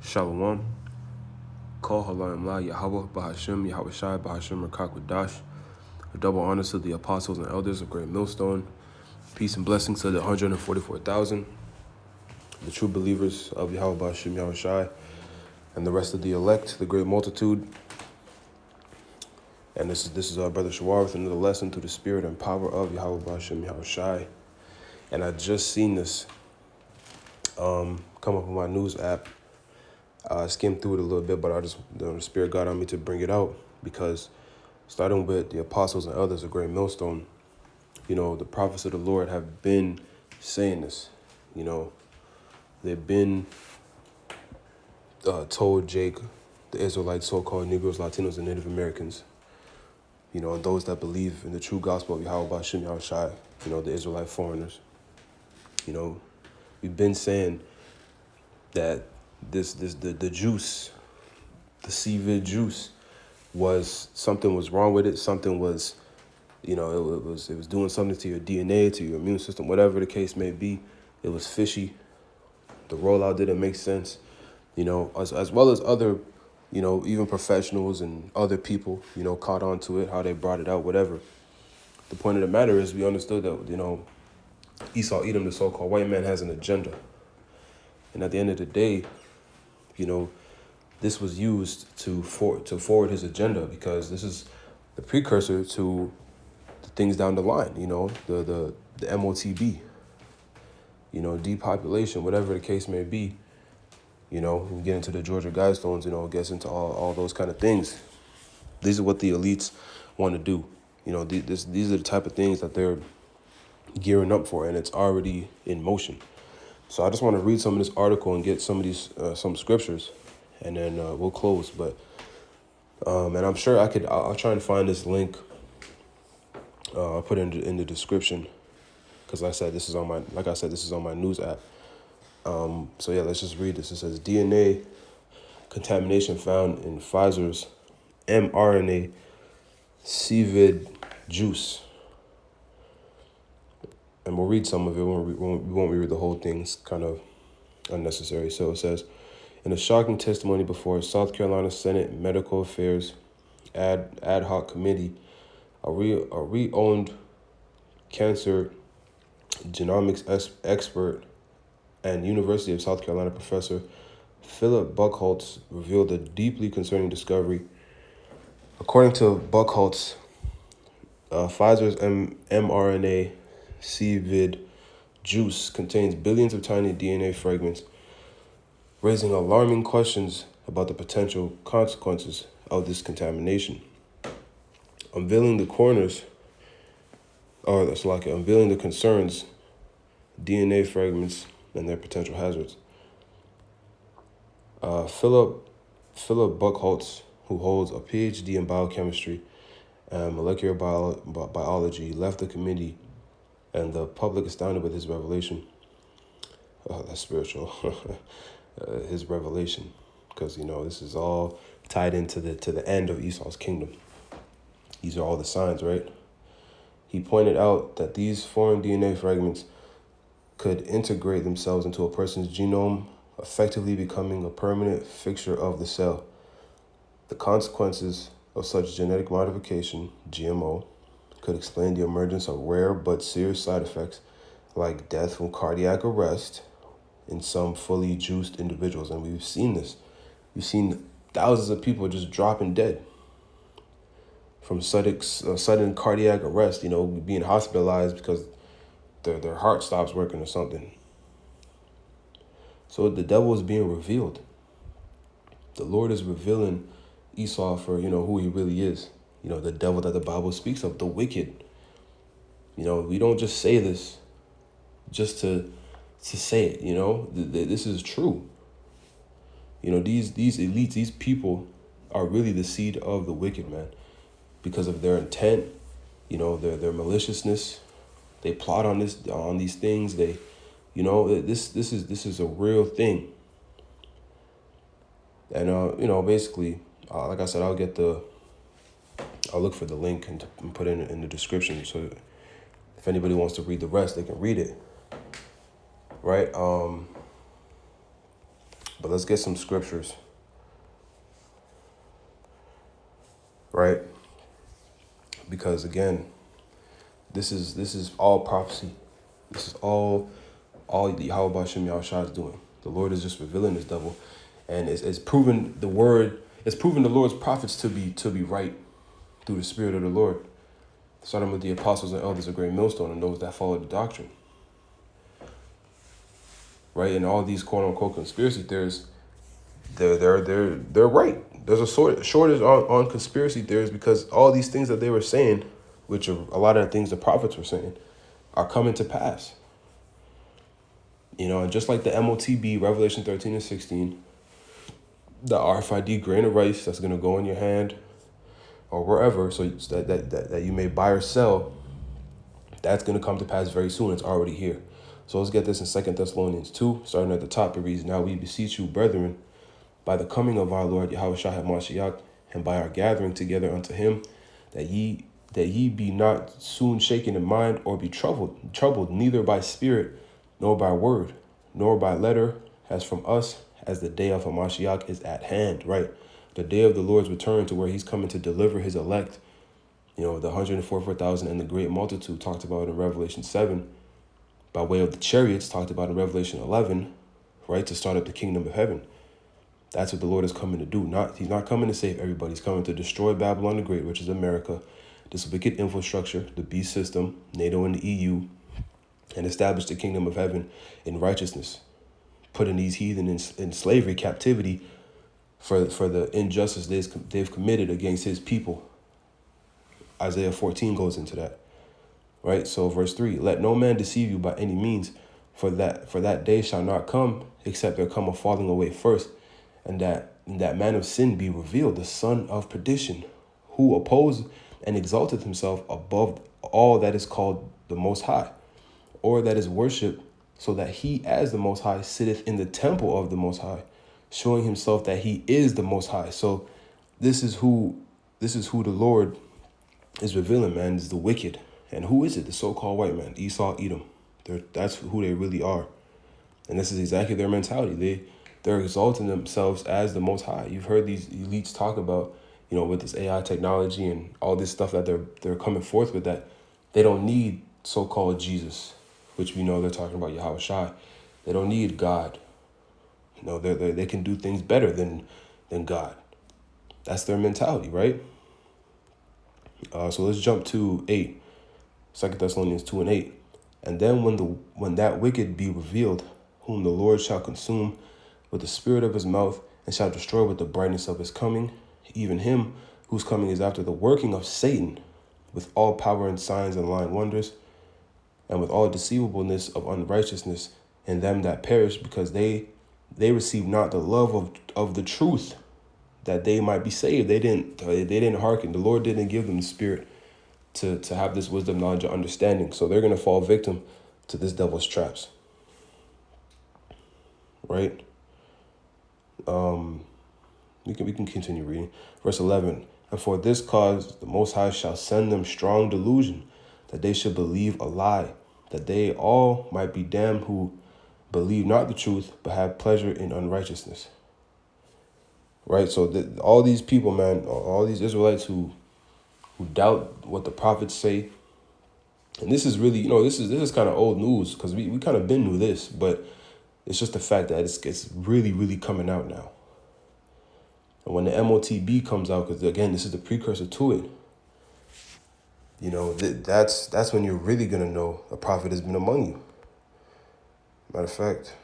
Shalom. Call Halayim La Yahweh Bahashim Yahweh Shai Bahashim Rakakwadash. A double honor to the apostles and elders of Great Millstone. Peace and blessings to the 144,000, the true believers of Yahweh Bahashim Yahweh Shai, and the rest of the elect, the great multitude. And this is our brother Shawar with another lesson through the spirit and power of Yahweh Bahashim Yahweh Shai. And I just seen this come up on my news app. I skimmed through it a little bit, but the Spirit got on me to bring it out because starting with the apostles and elders of Great Millstone, the prophets of the Lord have been saying this. They've been told Jake, the Israelites, so-called Negros, Latinos, and Native Americans, and those that believe in the true gospel of Yahweh Bashim Yahweh Shai, the Israelite foreigners. We've been saying that the juice, the seavid juice, something was wrong with it. Something was, it was doing something to your DNA, to your immune system, whatever the case may be. It was fishy. The rollout didn't make sense, as well as other, even professionals and other people, caught on to it, how they brought it out, whatever. The point of the matter is we understood that, Esau Edom, the so-called white man, has an agenda. And at the end of the day, this was used to forward his agenda, because this is the precursor to the things down the line, the MOTB, depopulation, whatever the case may be. We get into the Georgia Guidestones, it gets into all those kind of things. These are what the elites want to do. These are the type of things that they're gearing up for, and it's already in motion. So I just want to read some of this article and get some of these some scriptures, and then we'll close. But and I'm sure I'll try and find this link. I'll put it in the description, because like I said, this is on my news app. So yeah, let's just read this. It says DNA contamination found in Pfizer's mRNA seavid juice. And we'll read some of it. We won't read the whole thing. It's kind of unnecessary. So it says, in a shocking testimony before South Carolina Senate Medical Affairs ad hoc committee, a re-owned cancer genomics expert and University of South Carolina professor Philip Buckholtz revealed a deeply concerning discovery. According to Buckholtz, Pfizer's mRNA seavid juice contains billions of tiny DNA fragments, raising alarming questions about the potential consequences of this contamination. Unveiling the concerns, DNA fragments, and their potential hazards. Philip Buckholtz, who holds a PhD in biochemistry and molecular biology, left the committee and the public astounded with his revelation. That's spiritual. His revelation, because this is all tied into the end of Esau's kingdom. These are all the signs, right? He pointed out that these foreign DNA fragments could integrate themselves into a person's genome, effectively becoming a permanent fixture of the cell. The consequences of such genetic modification, GMO, could explain the emergence of rare but serious side effects like death from cardiac arrest in some fully juiced individuals. And we've seen this. We've seen thousands of people just dropping dead from sudden cardiac arrest, being hospitalized because their heart stops working or something. So the devil is being revealed. The Lord is revealing Esau for, who he really is. The devil that the Bible speaks of, the wicked. We don't just say this just to say it, this is true. These elites, these people are really the seed of the wicked, man, because of their intent, their maliciousness. They plot on these things. They, this is a real thing. And, basically, like I said, I'll look for the link and put it in the description. So if anybody wants to read the rest, they can read it. Right. But let's get some scriptures, right? Because again, this is all prophecy. This is all Yahweh Shem Yahushua is doing. The Lord is just revealing this devil, and it's proven the word. It's proven the Lord's prophets to be right through the Spirit of the Lord. Starting with the apostles and elders of Great Millstone and those that follow the doctrine. Right? And all these quote unquote conspiracy theorists, they're right. There's a shortage on conspiracy theories because all these things that they were saying, which are a lot of the things the prophets were saying, are coming to pass. You know, and just like the MOTB, Revelation 13 and 16, the RFID grain of rice that's going to go in your hand or wherever, so that you may buy or sell, that's going to come to pass very soon. It's already here. So let's get this in 2 Thessalonians 2, starting at the top. It reads, "Now we beseech you, brethren, by the coming of our Lord Yahushua HaMashiach, and by our gathering together unto him, that ye be not soon shaken in mind, or be troubled neither by spirit, nor by word, nor by letter, as from us, as the day of Hamashiach is at hand," right? The day of the Lord's return, to where he's coming to deliver his elect. You know, the 144,000 and the great multitude talked about in Revelation 7, by way of the chariots talked about in Revelation 11, right? To start up the kingdom of heaven. That's what the Lord is coming to do. He's not coming to save everybody. He's coming to destroy Babylon the Great, which is America, this wicked infrastructure, the beast system, NATO and the EU, and establish the kingdom of heaven in righteousness, putting these heathen in slavery, captivity, for the injustice they've committed against his people. Isaiah 14 goes into that, right? So verse 3, "Let no man deceive you by any means, for that day shall not come, except there come a falling away first, and that man of sin be revealed, the son of perdition, who opposed and exalted himself above all that is called the Most High, or that is worshipped, so that he as the Most High sitteth in the temple of the Most High, showing himself that he is the Most High." So this is who the Lord is revealing, man, is the wicked. And who is it? The so-called white man, Esau, Edom. That's who they really are. And this is exactly their mentality. They're exalting themselves as the Most High. You've heard these elites talk about, you know, with this AI technology and all this stuff that they're coming forth with, that they don't need so-called Jesus, which we know they're talking about Yahweh Shai. They don't need God. You know, they can do things better than God. That's their mentality, right? So let's jump to 8, 2 Thessalonians 2 and 8. "And then when that wicked be revealed, whom the Lord shall consume with the spirit of his mouth, and shall destroy with the brightness of his coming, even him whose coming is after the working of Satan, with all power and signs and lying wonders, and with all deceivableness of unrighteousness in them that perish, because they receive not the love of the truth, that they might be saved." They didn't hearken. The Lord didn't give them the spirit to have this wisdom, knowledge, and understanding. So they're going to fall victim to this devil's traps. Right? We can continue reading. Verse 11, "And for this cause the Most High shall send them strong delusion, that they should believe a lie, that they all might be damned who believe not the truth, but have pleasure in unrighteousness." Right? So all these people, man, all these Israelites who doubt what the prophets say, and this is really, you know, this is kind of old news, because we kind of been knew this, but it's just the fact that it's really, really coming out now. And when the MOTB comes out, because again, this is the precursor to it, you know, that's when you're really going to know a prophet has been among you. Matter of fact,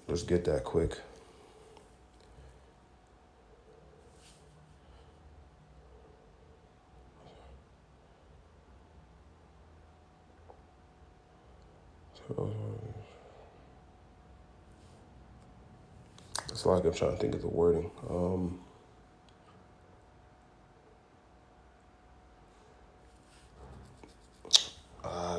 let's get that quick. It's like I'm trying to think of the wording.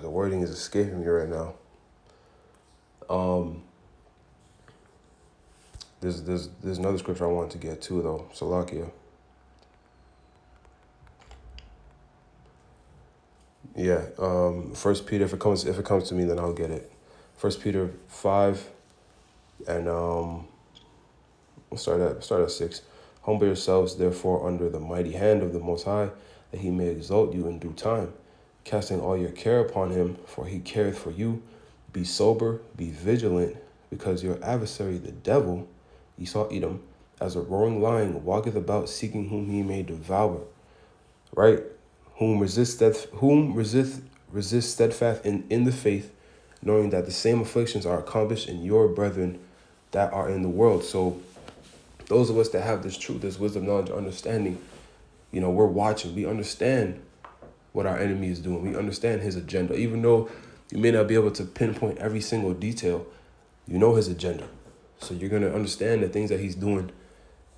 The wording is escaping me right now. There's another scripture I wanted to get to though. Salakia. Yeah. First Peter, if it comes to me, then I'll get it. First Peter 5, and we'll start at 6. Humble yourselves, therefore, under the mighty hand of the Most High, that he may exalt you in due time, casting all your care upon him, for he careth for you. Be sober, be vigilant, because your adversary, the devil, Esau Edom, as a roaring lion, walketh about, seeking whom he may devour. Right? Resist steadfast in the faith, knowing that the same afflictions are accomplished in your brethren that are in the world. So those of us that have this truth, this wisdom, knowledge, understanding, we're watching. We understand what our enemy is doing. We understand his agenda. Even though you may not be able to pinpoint every single detail, you know his agenda. So you're going to understand the things that he's doing,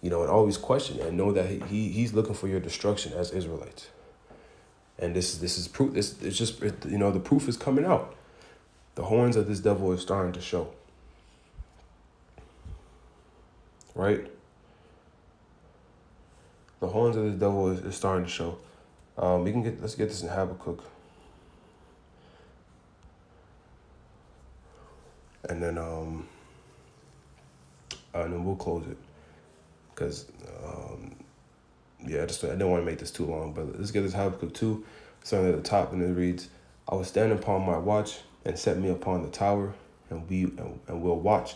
and always question and know that he's looking for your destruction as Israelites. And this is proof. The proof is coming out. The horns of this devil is starting to show. Right? The horns of this devil is starting to show. Let's get this in Habakkuk. And then we'll close it. Because I didn't want to make this too long, but let's get this Habakkuk 2, starting at the top, and it reads, I will stand upon my watch and set me upon the tower, and will watch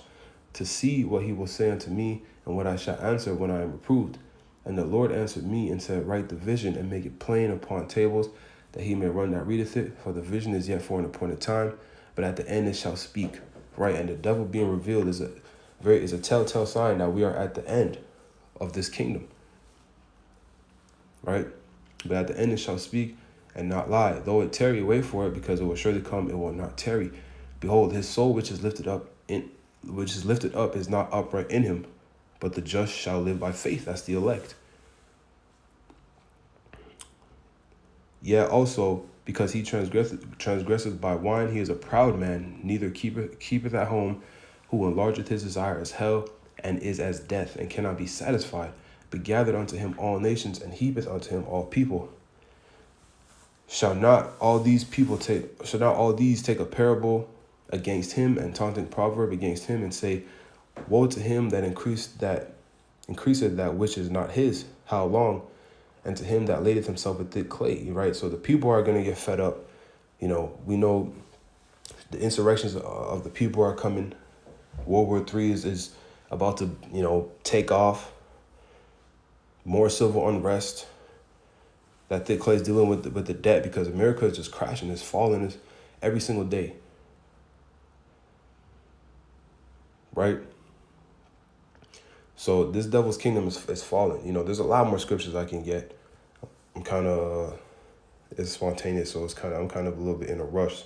to see what he will say unto me, and what I shall answer when I am reproved. And the Lord answered me and said, write the vision and make it plain upon tables, that he may run that readeth it. For the vision is yet for an appointed time, but at the end it shall speak. Right, and the devil being revealed is a telltale sign that we are at the end of this kingdom. Right, but at the end it shall speak and not lie. Though it tarry, wait for it, because it will surely come. It will not tarry. Behold, his soul which is lifted up is not upright in him, but the just shall live by faith. That's the elect. Yeah, also, because he transgresseth by wine, he is a proud man, neither keepeth at home, who enlargeth his desire as hell, and is as death, and cannot be satisfied, but gathered unto him all nations, and heapeth unto him all people. Shall not all these take a parable against him, and taunting proverb against him, and say, woe to him that increaseth that which is not his, how long? And to him that ladeth himself with thick clay, right? So the people are going to get fed up. We know the insurrections of the people are coming. World War III is about to, take off. More civil unrest. That thick clay is dealing with the debt, because America is just crashing. It's falling every single day. Right? So this devil's kingdom is falling. There's a lot more scriptures I can get. It's spontaneous, so I'm kind of a little bit in a rush.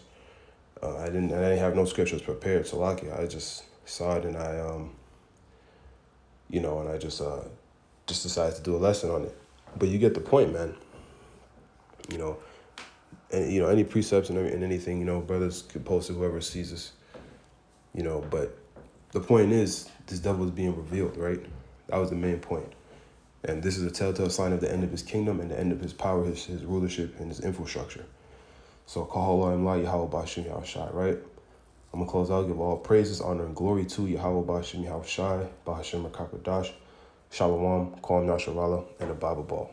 I didn't have no scriptures prepared, so I just saw it, and I just decided to do a lesson on it. But you get the point, man. And any precepts and anything, brothers can post it, whoever sees this. But the point is, this devil is being revealed, right? That was the main point. And this is a telltale sign of the end of his kingdom and the end of his power, his rulership, and his infrastructure. So, Kaholam La Yahweh Bashim Yahushai, right? I'm going to close out, give all praises, honor, and glory to Yahweh Bashim Yahushai, Bahashim Makakadash, Shalom, Kwam Yasharala, and the Bible Ball.